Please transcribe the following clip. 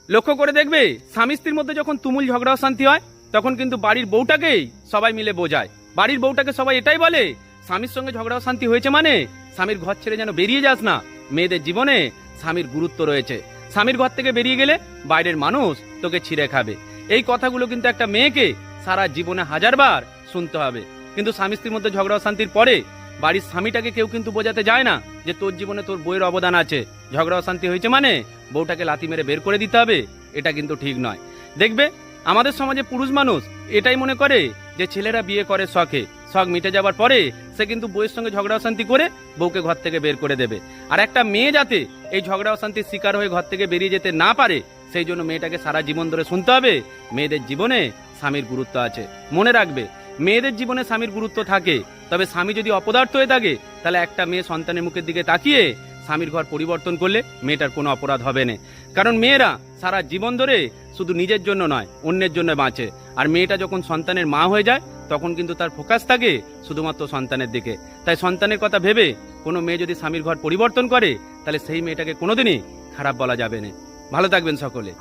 লক্ষ্য করে দেখবে স্বামী স্ত্রীর মধ্যে যখন তুমুল ঝগড়া অশান্তি হয় তখন কিন্তু বাড়ির বউটাকেই সবাই মিলে বোঝায়। বাড়ির বউটাকে সবাই এটাই বলে, স্বামীর সঙ্গে ঝগড়া অশান্তি হয়েছে মানে স্বামীর ঘর ছেড়ে যেন বেরিয়ে যাস না। মেয়েদের জীবনে স্বামীর গুরুত্ব রয়েছে। স্বামীর ঘর থেকে বেরিয়ে গেলে বাইরের মানুষ তোকে ছিঁড়ে খাবে। এই কথাগুলো কিন্তু একটা মেয়েকে সারা জীবনে হাজারবার শুনতে হবে। কিন্তু স্বামী স্ত্রীর মধ্যে ঝগড়া অশান্তির পরে বাড়ির স্বামীটাকে কেউ কিন্তু বোঝাতে যায় না যে তোর জীবনে তোর বউয়ের অবদান আছে। ঝগড়া অশান্তি হয়েছে মানে বউটাকে লাথি মেরে বের করে দিতে হবে, এটা কিন্তু ঠিক নয়। দেখবে আমাদের সমাজে পুরুষ মানুষ এটাই মনে করে যে ছেলেরা বিয়ে করে শখে, শখ মিটে যাবার পরে সে কিন্তু বউয়ের সঙ্গে ঝগড়া অশান্তি করে বউকে ঘর থেকে বের করে দেবে। আর একটা মেয়ে যাতে এই ঝগড়া অশান্তির শিকার হয়ে ঘর থেকে বেরিয়ে যেতে না পারে সেই জন্য মেয়েটাকে সারা জীবন ধরে শুনতে হবে মেয়েদের জীবনে স্বামীর গুরুত্ব আছে। মনে রাখবে, মেয়েদের জীবনে স্বামীর গুরুত্ব থাকে, তবে স্বামী যদি অপদার্থ হয়ে থাকে তাহলে একটা মেয়ে সন্তানের মুখের দিকে তাকিয়ে স্বামীর ঘর পরিবর্তন করলে মেয়েটার কোনো অপরাধ হবে না। কারণ মেয়েরা সারা জীবন ধরে শুধু নিজের জন্য নয় অন্যের জন্য বাঁচে। আর মেয়েটা যখন সন্তানের মা হয়ে যায় তখন কিন্তু তার ফোকাস থাকে শুধুমাত্র সন্তানের দিকে। তাই সন্তানের কথা ভেবে কোনো মেয়ে যদি স্বামীর ঘর পরিবর্তন করে তাহলে সেই মেয়েটাকে কোনোদিনই খারাপ বলা যাবে না। ভালো থাকবেন সকলে।